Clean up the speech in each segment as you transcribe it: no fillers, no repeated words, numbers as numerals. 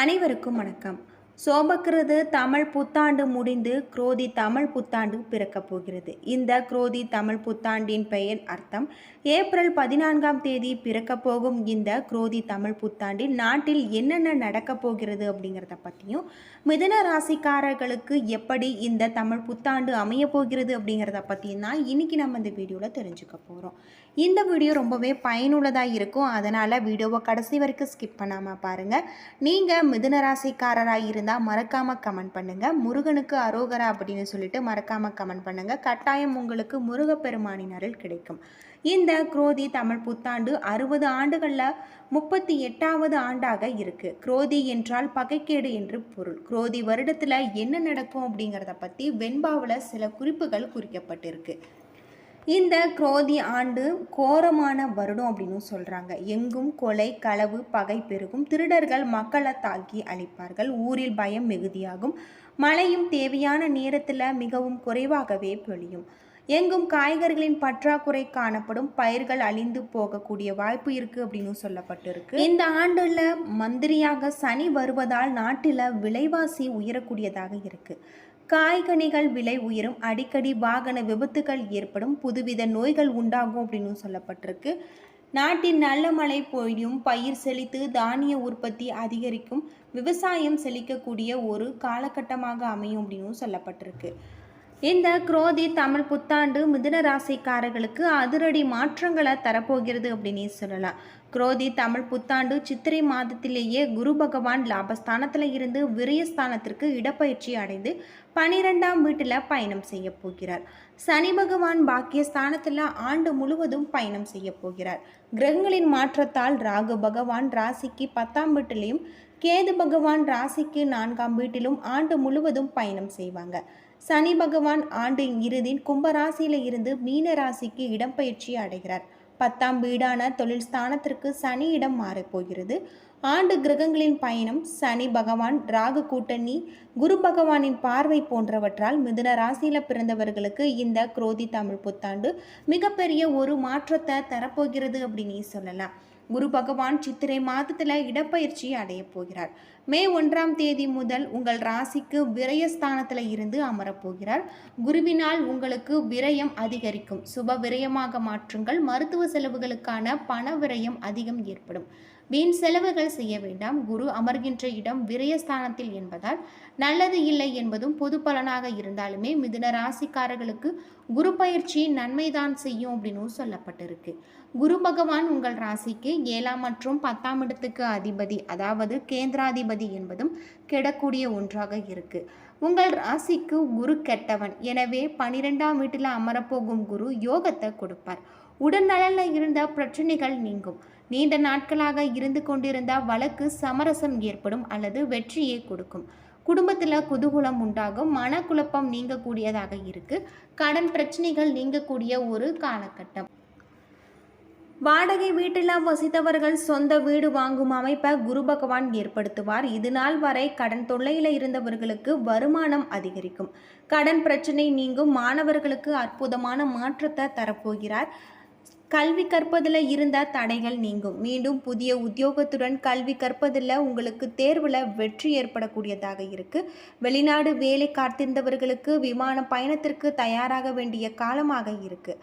அனைவருக்கும் வணக்கம். சோபக்கிருது தமிழ் புத்தாண்டு முடிந்து குரோதி தமிழ் புத்தாண்டு பிறக்கப் போகிறது. இந்த குரோதி தமிழ் புத்தாண்டின் பெயர் அர்த்தம். ஏப்ரல் 14ஆம் தேதி பிறக்கப் போகும் இந்த குரோதி தமிழ் புத்தாண்டில் நாட்டில் என்னென்ன நடக்கப் போகிறது அப்படிங்கிறத பற்றியும், மிதுன ராசிக்காரர்களுக்கு எப்படி இந்த தமிழ் புத்தாண்டு அமைய போகிறது அப்படிங்கிறத பற்றியும் தான் இன்றைக்கி நம்ம இந்த வீடியோவில் தெரிஞ்சுக்க போகிறோம். இந்த வீடியோ ரொம்பவே பயனுள்ளதாக இருக்கும். அதனால் வீடியோவை கடைசி வரைக்கும் ஸ்கிப் பண்ணாமல் பாருங்கள். நீங்கள் மிதுன ராசிக்காரராக இருந்தால் மறக்காமல் கமெண்ட் பண்ணுங்கள். முருகனுக்கு அரோகரா அப்படின்னு சொல்லிட்டு மறக்காமல் கமெண்ட் பண்ணுங்கள். கட்டாயம் உங்களுக்கு முருகப்பெருமானின் அருள் கிடைக்கும். இந்த குரோதி தமிழ் புத்தாண்டு 60 ஆண்டுகளில் 38வது ஆண்டாக இருக்குது. குரோதி என்றால் பகைக்கேடு என்று பொருள். குரோதி வருடத்தில் என்ன நடக்கும் அப்படிங்கிறத பற்றி வெண்பாவில் சில குறிப்புகள் குறிக்கப்பட்டிருக்கு. இந்த குரோதி ஆண்டு கோரமான வருடம் அப்படின்னு சொல்கிறாங்க. எங்கும் கொலை, களவு, பகை பெருகும். திருடர்கள் மக்களை தாக்கி அழிப்பார்கள். ஊரில் பயம் மிகுதியாகும். மழையும் தேவையான நேரத்தில் மிகவும் குறைவாகவே பொழியும். எங்கும் காய்கறிகளின் பற்றாக்குறை காணப்படும். பயிர்கள் அழிந்து போகக்கூடிய வாய்ப்பு இருக்குது அப்படின்னு சொல்லப்பட்டிருக்கு. இந்த ஆண்டுல மந்திரியாக சனி வருவதால் நாட்டில் விலைவாசி உயரக்கூடியதாக இருக்குது. காய்கனிகள் விலை உயரும். அடிக்கடி வாகன விபத்துகள் ஏற்படும். புதுவித நோய்கள் உண்டாகும் அப்படின்னு சொல்லப்பட்டிருக்கு. நாட்டின் நல்ல மழை பொழியும். பயிர் செழித்து தானிய உற்பத்தி அதிகரிக்கும். விவசாயம் செழிக்கக்கூடிய ஒரு காலகட்டமாக அமையும் அப்படின்னு சொல்லப்பட்டிருக்கு. இந்த குரோதி தமிழ் புத்தாண்டு மிதுன ராசிக்காரர்களுக்கு அதிரடி மாற்றங்களை தரப்போகிறது அப்படின்னு சொல்லலாம். குரோதி தமிழ் புத்தாண்டு சித்திரை மாதத்திலேயே குரு பகவான் லாபஸ்தானத்தில் இருந்து விரயஸ்தானத்திற்கு இடப்பயிற்சி அடைந்து 12ஆம் வீட்டில் பயணம் செய்ய போகிறார். சனி பகவான் பாக்கியஸ்தானத்தில் ஆண்டு முழுவதும் பயணம் செய்ய போகிறார். கிரகங்களின் மாற்றத்தால் ராகு பகவான் ராசிக்கு 10ஆம் வீட்டிலையும், கேது பகவான் ராசிக்கு 4ஆம் வீட்டிலும் ஆண்டு முழுவதும் பயணம் செய்வாங்க. சனி பகவான் ஆண்டு இறுதி கும்பராசியில இருந்து மீன ராசிக்கு இடம்பெயர்ச்சி அடைகிறார். 10ஆம் வீடான தொழில் ஸ்தானத்திற்கு சனி இடம் மாறப்போகிறது. ஆண்டு கிரகங்களின் பயணம், சனி பகவான், ராகு கூட்டணி, குரு பகவானின் பார்வை போன்றவற்றால் மிதுன ராசியில பிறந்தவர்களுக்கு இந்த குரோதி தமிழ் புத்தாண்டு மிகப்பெரிய ஒரு மாற்றத்தை தரப்போகிறது அப்படின்னு சொல்லலாம். குரு பகவான் சித்திரை மாதத்தில் இடப்பயிற்சி அடைய போகிறார். மே 1ஆம் தேதி முதல் உங்கள் ராசிக்கு விரயஸ்தானத்தில் இருந்து அமரப்போகிறார். குருவினால் உங்களுக்கு விரயம் அதிகரிக்கும். சுப விரயமாக மாற்றுங்கள். மருத்துவ செலவுகளுக்கான பண விரயம் அதிகம் ஏற்படும். வீண் செலவுகள் செய்ய வேண்டாம். குரு அமர்கின்ற இடம் விரயஸ்தானத்தில் என்பதால் நல்லது இல்லை என்பதும் பொது பலனாக இருந்தாலுமே மிதுன ராசிக்காரர்களுக்கு குரு பயிற்சி நன்மைதான் செய்யும் அப்படின்னு சொல்லப்பட்டிருக்கு. குரு பகவான் உங்கள் ராசிக்கு 7ஆம் மற்றும் 10ஆம் இடத்துக்கு அதிபதி, அதாவது கேந்திராதிபதி என்பதும் கெடக்கூடிய ஒன்றாக இருக்கு. உங்கள் ராசிக்கு குரு கெட்டவன். எனவே 12ஆம் வீட்டில் அமரப்போகும் குரு யோகத்தை கொடுப்பார். உடல்நலனில் இருந்த பிரச்சனைகள் நீங்கும். நீண்ட நாட்களாக இருந்து கொண்டிருந்த வழக்கு சமரசம் ஏற்படும் அல்லது வெற்றியை கொடுக்கும். குடும்பத்தில் குதூகலம் உண்டாகும். மனக்குழப்பம் நீங்கக்கூடியதாக இருக்கு. கடன் பிரச்சனைகள் நீங்கக்கூடிய ஒரு காலகட்டம். வாடகை வீட்டில் வசித்தவர்கள் சொந்த வீடு வாங்கும் அமைப்பை குரு பகவான் ஏற்படுத்துவார். இது நாள் வரை கடன் தொல்லையில் இருந்தவர்களுக்கு வருமானம் அதிகரிக்கும். கடன் பிரச்சனை நீங்கும். மாணவர்களுக்கு அற்புதமான மாற்றத்தை தரப்போகிறார். கல்வி கற்பதில் இருந்த தடைகள் நீங்கும். மீண்டும் புதிய உத்தியோகத்துடன் கல்வி கற்பதில் உங்களுக்கு தேர்வில் வெற்றி ஏற்படக்கூடியதாக இருக்குது. வெளிநாடு வேலை காத்திருந்தவர்களுக்கு விமான பயணத்திற்கு தயாராக வேண்டிய காலமாக இருக்குது.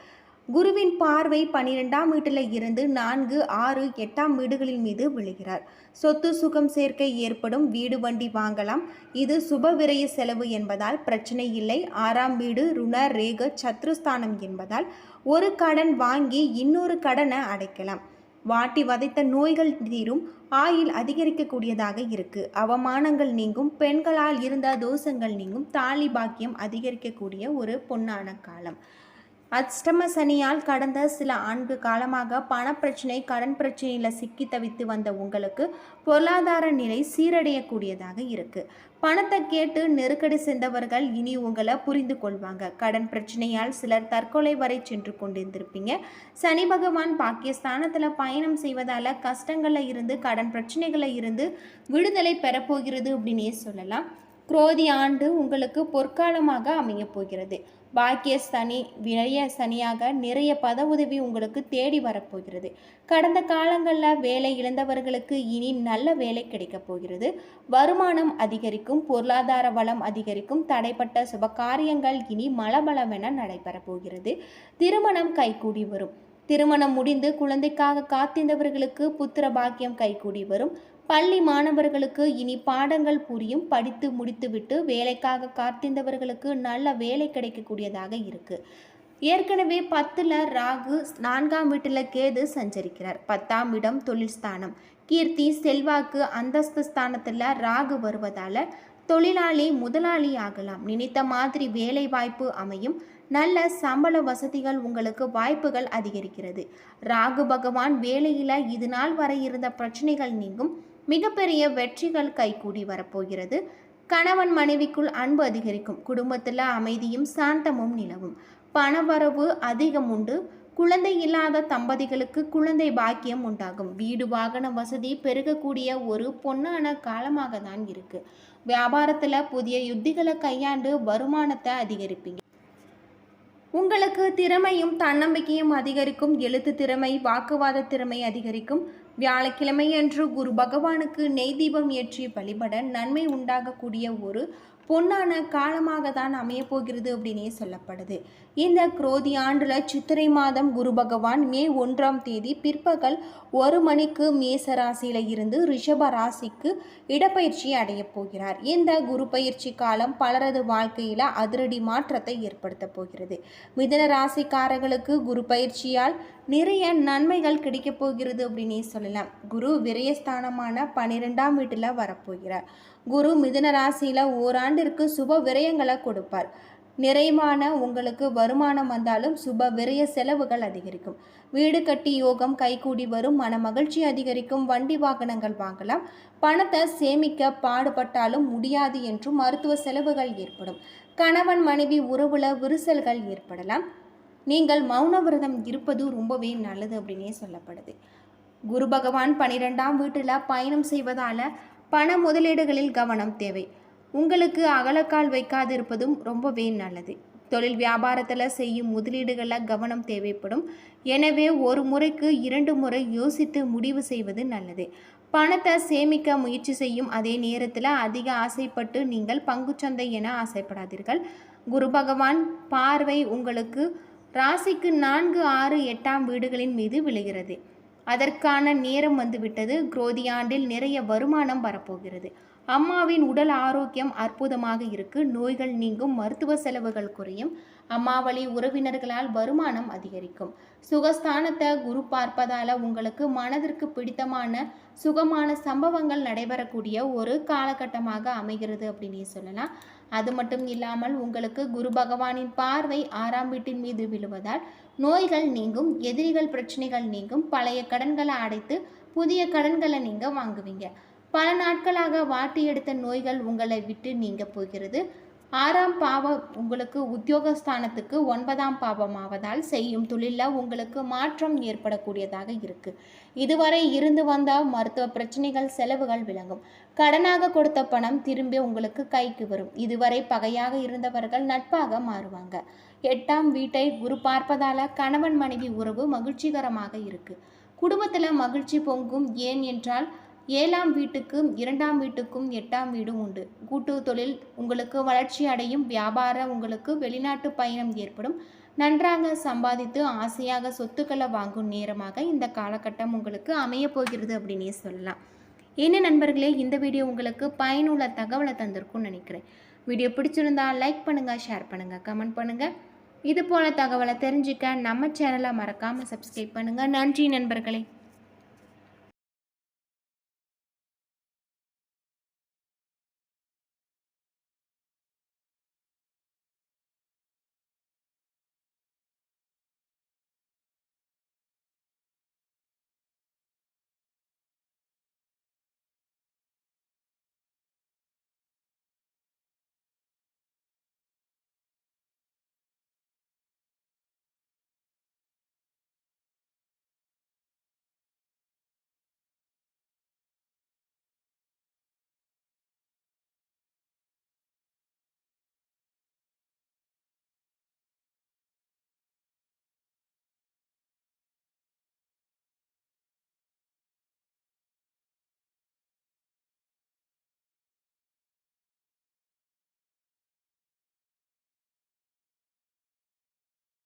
குருவின் பார்வை 12ஆம் வீட்டில் இருந்து 4, 6, 8ஆம் வீடுகளின் மீது விழுகிறார். சொத்து சுகம் சேர்க்கை ஏற்படும். வீடு வண்டி வாங்கலாம். இது சுப விரய செலவு என்பதால் பிரச்சனை இல்லை. 6ஆம் வீடு ருண ரேக சத்ருஸ்தானம் என்பதால் ஒரு கடன் வாங்கி இன்னொரு கடனை அடைக்கலாம். வாட்டி வதைத்த நோய்கள் தீரும். ஆயுள் அதிகரிக்கக்கூடியதாக இருக்கு. அவமானங்கள் நீங்கும். பெண்களால் இருந்த தோஷங்கள் நீங்கும். தாலி பாக்கியம் அதிகரிக்கக்கூடிய ஒரு பொன்னான காலம். அஷ்டம சனியால் கடந்த சில ஆண்டு காலமாக பணப்பிரச்சனை, கடன் பிரச்சனையில் சிக்கி தவித்து வந்த உங்களுக்கு பொருளாதார நிலை சீரடையக்கூடியதாக இருக்கு. பணத்தை கேட்டு நெருக்கடி சென்றவர்கள் இனி உங்களை புரிந்து கொள்வாங்க. கடன் பிரச்சனையால் சிலர் தற்கொலை வரை சென்று கொண்டிருந்திருப்பீங்க. சனி பகவான் பாக்கியஸ்தானத்தில் பயணம் செய்வதால் கஷ்டங்களில் இருந்து, கடன் பிரச்சனைகளில் இருந்து விடுதலை பெறப்போகிறது அப்படின்னே சொல்லலாம். குரோதி ஆண்டு உங்களுக்கு பொற்காலமாக அமைய போகிறது. பாக்கிய சனி விரைய சனியாக நிறைய உதவி உங்களுக்கு தேடி வரப்போகிறது. கடந்த காலங்களில் வேலை இழந்தவர்களுக்கு இனி நல்ல வேலை கிடைக்கப் போகிறது. வருமானம் அதிகரிக்கும், பொருளாதார வளம் அதிகரிக்கும், தடைப்பட்ட சுபகாரியங்கள் இனி மலமளவென நடைபெறப் போகிறது. திருமணம் கைகூடி வரும். திருமணம் முடிந்து குழந்தைக்காக காத்திருந்தவர்களுக்கு புத்திர பாக்கியம் கைகூடி வரும். பள்ளி மாணவர்களுக்கு இனி பாடங்கள் புரியும். படித்து முடித்துவிட்டு வேலைக்காக காத்திருந்தவர்களுக்கு நல்ல வேலை கிடைக்கக்கூடியதாக இருக்கு. ஏற்கனவே 10ல் ராகு, 4ஆம் வீட்டில் கேது சஞ்சரிக்கிறார். 10ஆம் இடம் தொழில் ஸ்தானம், கீர்த்தி, செல்வாக்கு, அந்தஸ்து ஸ்தானத்தில் ராகு வருவதால தொழிலாளி முதலாளி ஆகலாம். நினைத்த மாதிரி வேலை வாய்ப்பு அமையும். நல்ல சம்பள வசதிகள் உங்களுக்கு வாய்ப்புகள் அதிகரிக்கிறது. ராகு பகவான் வேலையில் இது நாள் வரை இருந்த பிரச்சனைகள் நீங்கும். மிகப்பெரிய வெற்றிகள் கைகூடி வரப்போகிறது. கணவன் மனைவிக்குள் அன்பு அதிகரிக்கும். குடும்பத்தில் அமைதியும் சாந்தமும் நிலவும். பணவரவு அதிகம் உண்டு. குழந்தை இல்லாத தம்பதிகளுக்கு குழந்தை பாக்கியம் உண்டாகும். வீடு வாகன வசதி பெருகக்கூடிய ஒரு பொன்னான காலமாக தான் இருக்கு. வியாபாரத்தில் புதிய யுத்திகளை கையாண்டு வருமானத்தை அதிகரிப்பீங்க. உங்களுக்கு திறமையும் தன்னம்பிக்கையும் அதிகரிக்கும். எழுத்து திறமை, வாக்குவாத திறமை அதிகரிக்கும். வியாழக்கிழமையன்று குரு பகவானுக்கு நெய் தீபம் ஏற்றி வழிபட நன்மை உண்டாகக்கூடிய ஒரு பொன்னான காலமாக தான் அமையப்போகிறது அப்படின்னே சொல்லப்படுது. இந்த குரோதி ஆண்டுல சித்திரை மாதம் குரு பகவான் மே 1ஆம் தேதி பிற்பகல் 1 மணிக்கு மேச ராசியில இருந்து ரிஷப ராசிக்கு இடப்பயிற்சி அடைய போகிறார். இந்த குரு பயிற்சி காலம் பலரது வாழ்க்கையில அதிரடி மாற்றத்தை ஏற்படுத்த போகிறது. மிதுன ராசிக்காரர்களுக்கு குரு பயிற்சியால் நிறைய நன்மைகள் கிடைக்க போகிறது அப்படின்னே சொல்லலாம். குரு விரயஸ்தானமான 12ஆம் வீட்டில் வரப்போகிறார். குரு மிதுன ராசியில் ஓராண்டிற்கு சுப விரயங்களை கொடுப்பார். நிறைவான உங்களுக்கு வருமானம் வந்தாலும் சுப விரய செலவுகள் அதிகரிக்கும். வீடு கட்டி யோகம் கைகூடி வரும். மன மகிழ்ச்சி அதிகரிக்கும். வண்டி வாகனங்கள் வாங்கலாம். பணத்தை சேமிக்க பாடுபட்டாலும் முடியாது என்றும் மருத்துவ செலவுகள் ஏற்படும். கணவன் மனைவி உறவுல விரிசல்கள் ஏற்படலாம். நீங்கள் மௌன விரதம் இருப்பது ரொம்பவே நல்லது அப்படின்னே சொல்லப்படுது. குரு பகவான் 12ஆம் வீட்டில் பயணம் செய்வதால் பண முதலீடுகளில் கவனம் தேவை. உங்களுக்கு அகலக்கால் வைக்காதிருப்பதும் ரொம்பவே நல்லது. தொழில் வியாபாரத்தில் செய்யும் முதலீடுகளில் கவனம் தேவைப்படும். எனவே ஒரு முறைக்கு 2 முறை யோசித்து முடிவு செய்வது நல்லது. பணத்தை சேமிக்க முயற்சி செய்யும் அதே நேரத்தில் அதிக ஆசைப்பட்டு நீங்கள் பங்குச்சந்தை என ஆசைப்படாதீர்கள். குரு பகவான் பார்வை உங்களுக்கு ராசிக்கு 4, 6, 8ஆம் வீடுகளின் மீது விழுகிறது. அதற்கான நேரம் வந்துவிட்டது. குரோதி ஆண்டில் நிறைய வருமானம் வரப்போகிறது. அம்மாவின் உடல் ஆரோக்கியம் அற்புதமாக இருக்கு. நோய்கள் நீங்கும். மருத்துவ செலவுகள் குறையும். அம்மாவளி உறவினர்களால் வருமானம் அதிகரிக்கும். சுகஸ்தானத்தை குரு பார்ப்பதால உங்களுக்கு மனதிற்கு பிடித்தமான சுகமான சம்பவங்கள் நடைபெறக்கூடிய ஒரு காலகட்டமாக அமைகிறது அப்படின்னு சொல்லலாம். அது மட்டும் இல்லாமல் உங்களுக்கு குரு பகவானின் பார்வை 6ஆம் வீட்டின் மீது விழுவதால் நோய்கள் நீங்கும். எதிரிகள் பிரச்சனைகள் நீங்கும். பழைய கடன்களை அடைத்து புதிய கடன்களை நீங்கள் வாங்குவீங்க. பல நாட்களாக வாட்டி எடுத்த நோய்கள் உங்களை விட்டு நீங்க போகிறது. 6ஆம் பாவம் உங்களுக்கு உத்தியோகஸ்தானத்துக்கு 9ஆம் பாவமாவதால் செய்யும் தொழிலில் உங்களுக்கு மாற்றம் ஏற்படக்கூடியதாக இருக்கு. இதுவரை இருந்து வந்த மருத்துவ பிரச்சனைகள் செலவுகள் விளங்கும். கடனாக கொடுத்த பணம் திரும்பி உங்களுக்கு கைக்கு வரும். இதுவரை பகையாக இருந்தவர்கள் நட்பாக மாறுவாங்க. 8ஆம் வீட்டை குரு பார்ப்பதால கணவன் மனைவி உறவு மகிழ்ச்சிகரமாக இருக்கு. குடும்பத்தில் மகிழ்ச்சி பொங்கும். ஏன் என்றால் 7ஆம் வீட்டுக்கும் 2ஆம் வீட்டுக்கும் 8ஆம் வீடும் உண்டு. கூட்டு தொழில் உங்களுக்கு வளர்ச்சி அடையும். வியாபாரம் உங்களுக்கு வெளிநாட்டு பயணம் ஏற்படும். நன்றாக சம்பாதித்து ஆசையாக சொத்துக்களை வாங்கும் நேரமாக இந்த காலகட்டம் உங்களுக்கு அமைய போகிறது அப்படின்னே சொல்லலாம். என்ன நண்பர்களே, இந்த வீடியோ உங்களுக்கு பயனுள்ள தகவலை தந்திருக்கும்னு நினைக்கிறேன். வீடியோ பிடிச்சிருந்தா லைக் பண்ணுங்கள், ஷேர் பண்ணுங்கள், கமெண்ட் பண்ணுங்கள். இது போல தகவலை தெரிஞ்சுக்க நம்ம சேனலை மறக்காமல் சப்ஸ்கிரைப் பண்ணுங்கள். நன்றி நண்பர்களே.